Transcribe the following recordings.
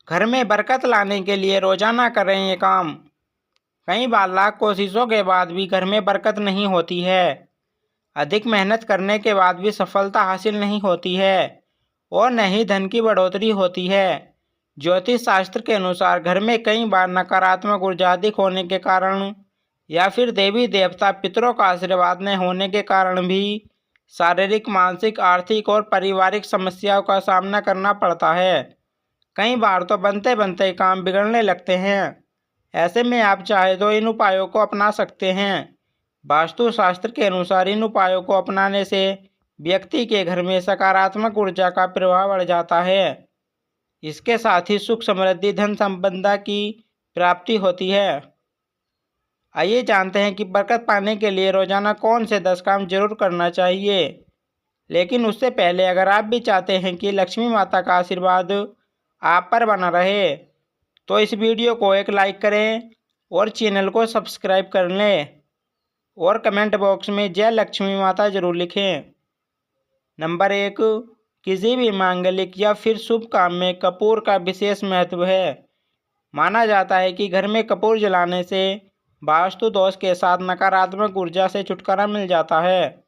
घर में बरकत लाने के लिए रोजाना करें ये काम। कई बार लाख कोशिशों के बाद भी घर में बरकत नहीं होती है। अधिक मेहनत करने के बाद भी सफलता हासिल नहीं होती है और न ही धन की बढ़ोतरी होती है। ज्योतिष शास्त्र के अनुसार घर में कई बार नकारात्मक ऊर्जा अधिक होने के कारण या फिर देवी देवता पितरों का आशीर्वाद न होने के कारण भी शारीरिक, मानसिक, आर्थिक और पारिवारिक समस्याओं का सामना करना पड़ता है। कई बार तो बनते बनते काम बिगड़ने लगते हैं। ऐसे में आप चाहे तो इन उपायों को अपना सकते हैं। वास्तु शास्त्र के अनुसार इन उपायों को अपनाने से व्यक्ति के घर में सकारात्मक ऊर्जा का प्रभाव बढ़ जाता है। इसके साथ ही सुख, समृद्धि, धन संपदा की प्राप्ति होती है। आइए जानते हैं कि बरकत पाने के लिए रोजाना कौन से 10 काम जरूर करना चाहिए। लेकिन उससे पहले अगर आप भी चाहते हैं कि लक्ष्मी माता का आशीर्वाद आप पर बना रहे तो इस वीडियो को एक लाइक करें और चैनल को सब्सक्राइब कर लें और कमेंट बॉक्स में जय लक्ष्मी माता जरूर लिखें। नंबर 1, किसी भी मांगलिक या फिर शुभ काम में कपूर का विशेष महत्व है। माना जाता है कि घर में कपूर जलाने से वास्तु दोष के साथ नकारात्मक ऊर्जा से छुटकारा मिल जाता है।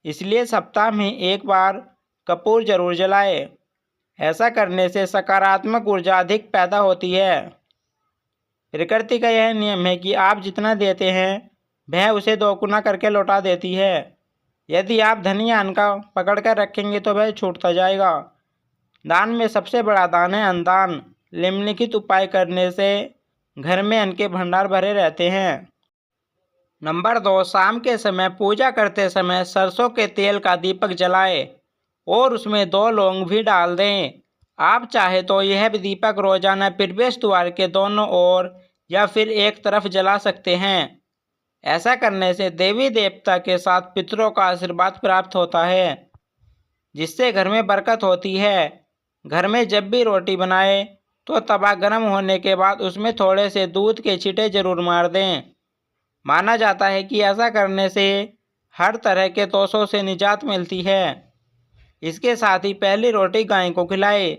इसलिए सप्ताह में एक बार कपूर जरूर जलाएं। ऐसा करने से सकारात्मक ऊर्जा अधिक पैदा होती है। प्रकृति का यह नियम है कि आप जितना देते हैं वह उसे 2 गुना करके लौटा देती है। यदि आप धन या अन्न का पकड़ कर रखेंगे तो वह छूटता जाएगा। दान में सबसे बड़ा दान है अन्नदान। निम्नलिखित उपाय करने से घर में अन्न के भंडार भरे रहते हैं। नंबर 2, शाम के समय पूजा करते समय सरसों के तेल का दीपक जलाएं और उसमें 2 लौंग भी डाल दें। आप चाहे तो यह दीपक रोजाना प्रवेश द्वार के दोनों ओर या फिर एक तरफ जला सकते हैं। ऐसा करने से देवी देवता के साथ पितरों का आशीर्वाद प्राप्त होता है, जिससे घर में बरकत होती है। घर में जब भी रोटी बनाए तो तवा गर्म होने के बाद उसमें थोड़े से दूध के छींटे जरूर मार दें। माना जाता है कि ऐसा करने से हर तरह के दोषों से निजात मिलती है। इसके साथ ही पहली रोटी गाय को खिलाएं।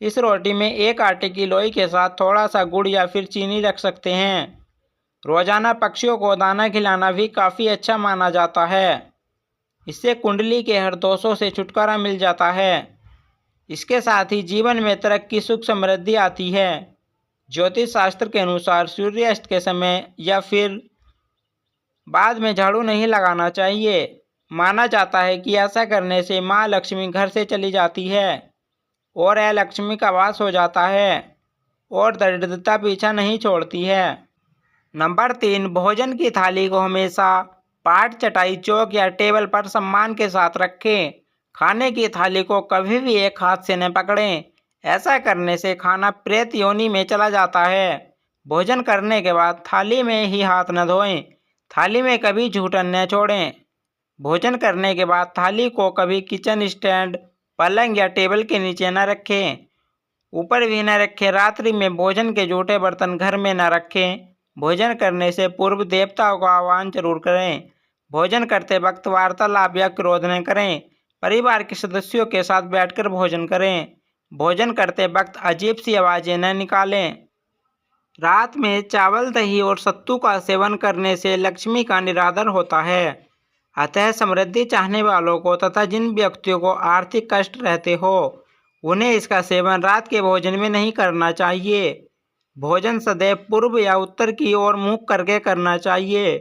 इस रोटी में एक आटे की लोई के साथ थोड़ा सा गुड़ या फिर चीनी रख सकते हैं। रोजाना पक्षियों को दाना खिलाना भी काफ़ी अच्छा माना जाता है। इससे कुंडली के हर दोषों से छुटकारा मिल जाता है। इसके साथ ही जीवन में तरक्की, सुख, समृद्धि आती है। ज्योतिष शास्त्र के अनुसार सूर्यास्त के समय या फिर बाद में झाड़ू नहीं लगाना चाहिए। माना जाता है कि ऐसा करने से माँ लक्ष्मी घर से चली जाती है और अलक्ष्मी का वास हो जाता है और दरिद्रता पीछा नहीं छोड़ती है। नंबर 3, भोजन की थाली को हमेशा पाट, चटाई, चौक या टेबल पर सम्मान के साथ रखें। खाने की थाली को कभी भी एक हाथ से न पकड़ें। ऐसा करने से खाना प्रेत योनि में चला जाता है। भोजन करने के बाद थाली में ही हाथ न धोएं। थाली में कभी जूठन न छोड़ें। भोजन करने के बाद थाली को कभी किचन स्टैंड, पलंग या टेबल के नीचे न रखें। ऊपर भी न रखें। रात्रि में भोजन के जूठे बर्तन घर में न रखें। भोजन करने से पूर्व देवताओं का आह्वान जरूर करें। भोजन करते वक्त वार्तालाप या क्रोध न करें। परिवार के सदस्यों के साथ बैठकर भोजन करें। भोजन करते वक्त अजीब सी आवाज़ें न निकालें। रात में चावल, दही और सत्तू का सेवन करने से लक्ष्मी का निरादर होता है। अतः समृद्धि चाहने वालों को तथा जिन व्यक्तियों को आर्थिक कष्ट रहते हो उन्हें इसका सेवन रात के भोजन में नहीं करना चाहिए। भोजन सदैव पूर्व या उत्तर की ओर मुख करके करना चाहिए।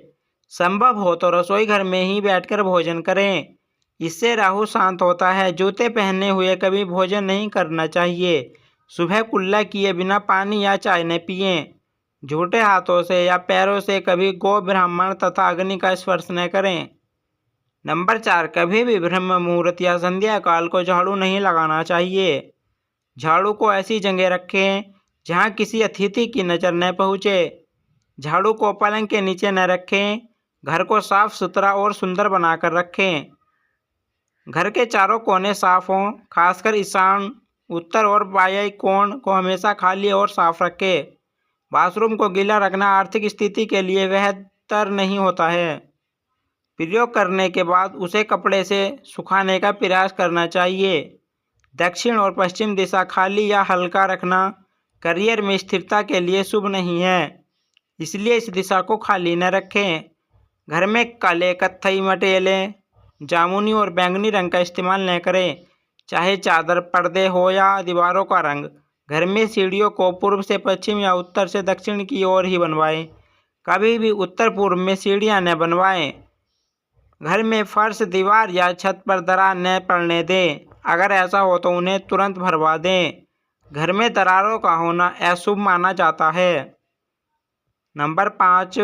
संभव हो तो रसोई घर में ही बैठकर भोजन करें। इससे राहु शांत होता है। जूते पहने हुए कभी भोजन नहीं करना चाहिए। सुबह कुल्ला किए बिना पानी या चाय न पिएं। झूठे हाथों से या पैरों से कभी गौ, ब्राह्मण तथा अग्नि का स्पर्श न करें। नंबर 4, कभी भी ब्रह्म मुहूर्त या संध्या काल को झाड़ू नहीं लगाना चाहिए। झाड़ू को ऐसी जगह रखें जहां किसी अतिथि की नज़र न पहुंचे। झाड़ू को पलंग के नीचे न रखें। घर को साफ सुथरा और सुंदर बनाकर रखें। घर के चारों कोने साफ हों। खासकर ईशान, उत्तर और बाह्य कोण को हमेशा खाली और साफ रखें। बाथरूम को गीला रखना आर्थिक स्थिति के लिए बेहतर नहीं होता है। प्रयोग करने के बाद उसे कपड़े से सुखाने का प्रयास करना चाहिए। दक्षिण और पश्चिम दिशा खाली या हल्का रखना करियर में स्थिरता के लिए शुभ नहीं है, इसलिए इस दिशा को खाली न रखें। घर में काले, कत्थई, मटेले, जामुनी और बैंगनी रंग का इस्तेमाल न करें, चाहे चादर, पर्दे हो या दीवारों का रंग। घर में सीढ़ियों को पूर्व से पश्चिम या उत्तर से दक्षिण की ओर ही बनवाएं। कभी भी उत्तर पूर्व में सीढ़ियां न बनवाएं। घर में फर्श, दीवार या छत पर दरार न पड़ने दें। अगर ऐसा हो तो उन्हें तुरंत भरवा दें। घर में दरारों का होना अशुभ माना जाता है। नंबर 5,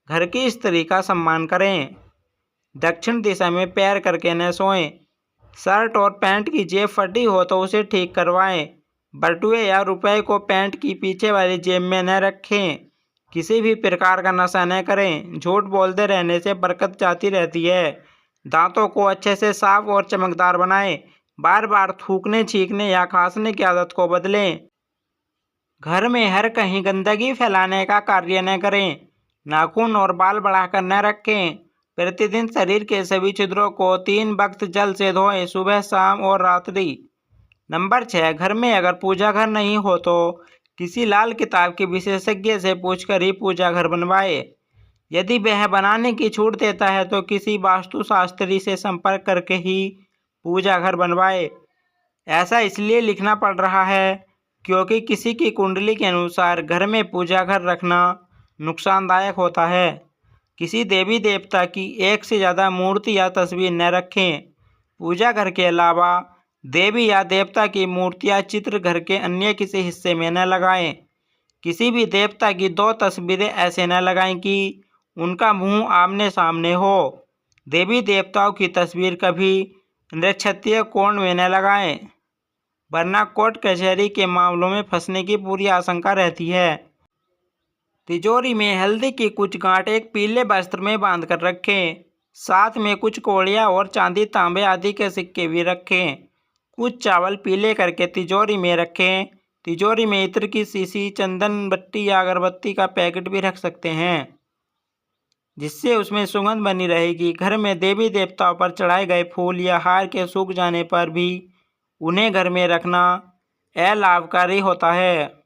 घर की स्त्री का सम्मान करें। दक्षिण दिशा में पैर करके न सोएं। शर्ट और पैंट की जेब फटी हो तो उसे ठीक करवाएं। बटुए या रुपए को पैंट की पीछे वाली जेब में न रखें। किसी भी प्रकार का नशा न करें। झूठ बोलते रहने से बरकत जाती रहती है। दांतों को अच्छे से साफ और चमकदार बनाएं। बार बार थूकने, छींकने या खांसने की आदत को बदलें। घर में हर कहीं गंदगी फैलाने का कार्य न करें। नाखून और बाल बढ़ाकर न रखें। प्रतिदिन शरीर के सभी छिद्रों को 3 वक्त जल से धोएं, सुबह, शाम और रात्रि। नंबर 6, घर में अगर पूजा घर नहीं हो तो किसी लाल किताब के विशेषज्ञ से पूछकर ही पूजा घर बनवाए। यदि वह बनाने की छूट देता है तो किसी वास्तुशास्त्री से संपर्क करके ही पूजा घर बनवाए। ऐसा इसलिए लिखना पड़ रहा है क्योंकि किसी की कुंडली के अनुसार घर में पूजा घर रखना नुकसानदायक होता है। किसी देवी देवता की एक से ज़्यादा मूर्ति या तस्वीर न रखें। पूजा घर के अलावा देवी या देवता की मूर्तियाँ, चित्र घर के अन्य किसी हिस्से में न लगाएं। किसी भी देवता की 2 तस्वीरें ऐसे न लगाएं कि उनका मुंह आमने सामने हो। देवी देवताओं की तस्वीर कभी नक्षत्रीय कोण में न लगाएं, वरना कोर्ट कचहरी के मामलों में फंसने की पूरी आशंका रहती है। तिजोरी में हल्दी की कुछ गांठ एक पीले वस्त्र में बांधकर रखें। साथ में कुछ कौड़ियाँ और चांदी, तांबे आदि के सिक्के भी रखें। कुछ चावल पीले करके तिजोरी में रखें। तिजोरी में इत्र की शीशी, चंदन बत्ती या अगरबत्ती का पैकेट भी रख सकते हैं, जिससे उसमें सुगंध बनी रहेगी। घर में देवी देवताओं पर चढ़ाए गए फूल या हार के सूख जाने पर भी उन्हें घर में रखना अलाभकारी होता है।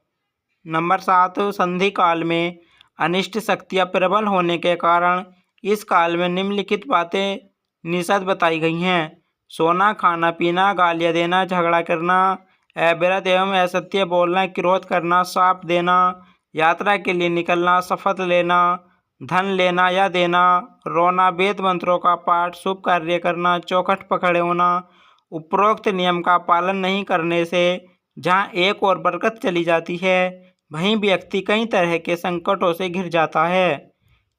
नंबर 7, संधि काल में अनिष्ट शक्तियाँ प्रबल होने के कारण इस काल में निम्नलिखित बातें निषिद्ध बताई गई हैं। सोना, खाना पीना, गालियाँ देना, झगड़ा करना, अविरत एवं असत्य बोलना, क्रोध करना, श्राप देना, यात्रा के लिए निकलना, शपथ लेना, धन लेना या देना, रोना, वेद मंत्रों का पाठ, शुभ कार्य करना, चौखट पकड़े होना। उपरोक्त नियम का पालन नहीं करने से जहाँ एक और बरकत चली जाती है, वहीं व्यक्ति कई तरह के संकटों से घिर जाता है।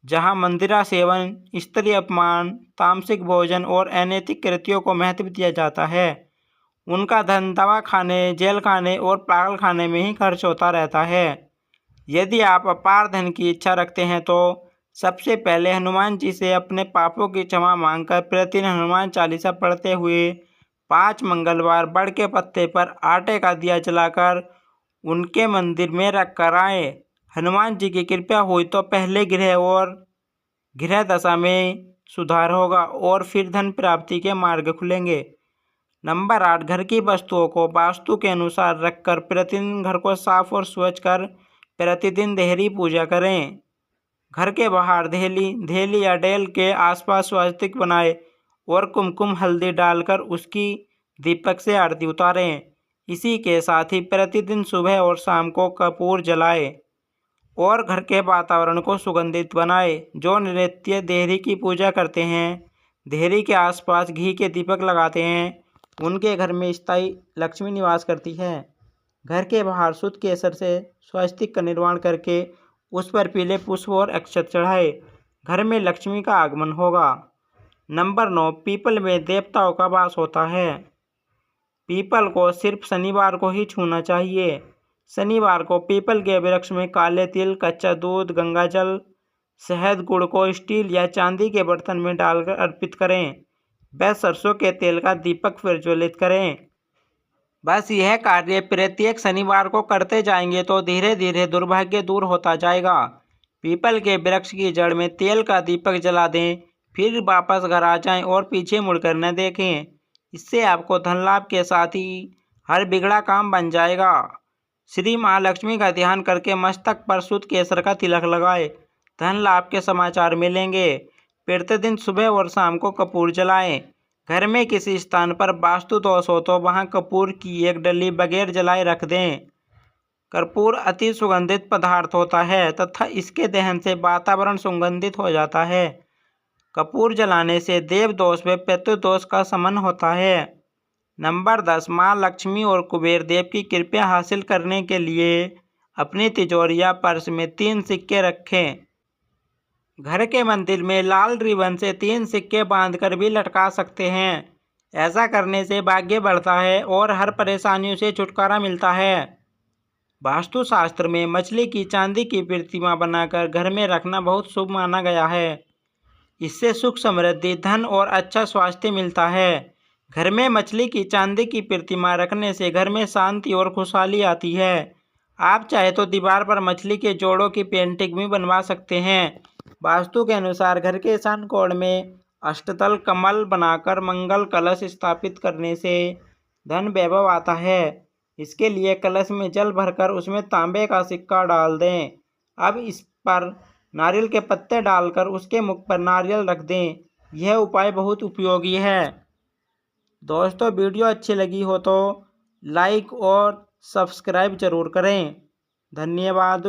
जहाँ मंदिरा सेवन, स्त्री अपमान, तामसिक भोजन और अनैतिक कृत्यों को महत्व दिया जाता है, उनका धन दवा खाने, जेल खाने और पागल खाने में ही खर्च होता रहता है। यदि आप अपार धन की इच्छा रखते हैं तो सबसे पहले हनुमान जी से अपने पापों की क्षमा मांगकर प्रतिदिन हनुमान चालीसा पढ़ते हुए 5 मंगलवार बड़ के पत्ते पर आटे का दिया जलाकर उनके मंदिर में रख कर आए। हनुमान जी की कृपा हुई तो पहले गृह दशा में सुधार होगा और फिर धन प्राप्ति के मार्ग खुलेंगे। नंबर 8, घर की वस्तुओं को वास्तु के अनुसार रखकर प्रतिदिन घर को साफ और स्वच्छ कर प्रतिदिन देहरी पूजा करें। घर के बाहर धेली या डेल के आसपास स्वास्तिक बनाए और कुमकुम हल्दी डालकर उसकी दीपक से आरती उतारें। इसी के साथ ही प्रतिदिन सुबह और शाम को कपूर जलाएं और घर के वातावरण को सुगंधित बनाएं। जो नित्य देहरी की पूजा करते हैं, देहरी के आसपास घी के दीपक लगाते हैं, उनके घर में स्थायी लक्ष्मी निवास करती है। घर के बाहर शुद्ध केसर से स्वस्तिक का निर्माण करके उस पर पीले पुष्प और अक्षत चढ़ाए। घर में लक्ष्मी का आगमन होगा। नंबर 9, पीपल में देवताओं का वास होता है। पीपल को सिर्फ शनिवार को ही छूना चाहिए। शनिवार को पीपल के वृक्ष में काले तिल, कच्चा दूध, गंगाजल, शहद, गुड़ को स्टील या चांदी के बर्तन में डालकर अर्पित करें। व सरसों के तेल का दीपक प्रज्वलित करें। बस यह कार्य प्रत्येक शनिवार को करते जाएंगे तो धीरे धीरे दुर्भाग्य दूर होता जाएगा। पीपल के वृक्ष की जड़ में तेल का दीपक जला दें, फिर वापस घर आ जाएं और पीछे मुड़कर न देखें। इससे आपको धन लाभ के साथ ही हर बिगड़ा काम बन जाएगा। श्री महालक्ष्मी का ध्यान करके मस्तक पर शुद्ध केसर का तिलक लगाए। धन लाभ के समाचार मिलेंगे। प्रतिदिन सुबह और शाम को कपूर जलाएं। घर में किसी स्थान पर वास्तु दोष हो तो वहां कपूर की एक डली बगैर जलाए रख दें। कर्पूर अति सुगंधित पदार्थ होता है तथा इसके दहन से वातावरण सुगंधित हो जाता है। कपूर जलाने से देव दोष व पितृ दोष का शमन होता है। नंबर 10, माँ लक्ष्मी और कुबेर देव की कृपा हासिल करने के लिए अपनी तिजोरी या पर्स में 3 सिक्के रखें। घर के मंदिर में लाल रिबन से 3 सिक्के बांधकर भी लटका सकते हैं। ऐसा करने से भाग्य बढ़ता है और हर परेशानियों से छुटकारा मिलता है। वास्तुशास्त्र में मछली की चांदी की प्रतिमा बनाकर घर में रखना बहुत शुभ माना गया है। इससे सुख समृद्धि, धन और अच्छा स्वास्थ्य मिलता है। घर में मछली की चांदी की प्रतिमा रखने से घर में शांति और खुशहाली आती है। आप चाहे तो दीवार पर मछली के जोड़ों की पेंटिंग भी बनवा सकते हैं। वास्तु के अनुसार घर के ईशान कोण में अष्टदल कमल बनाकर मंगल कलश स्थापित करने से धन वैभव आता है। इसके लिए कलश में जल भरकर उसमें तांबे का सिक्का डाल दें। अब इस पर नारियल के पत्ते डालकर उसके मुख पर नारियल रख दें। यह उपाय बहुत उपयोगी है। दोस्तों, वीडियो अच्छी लगी हो तो लाइक और सब्सक्राइब जरूर करें। धन्यवाद।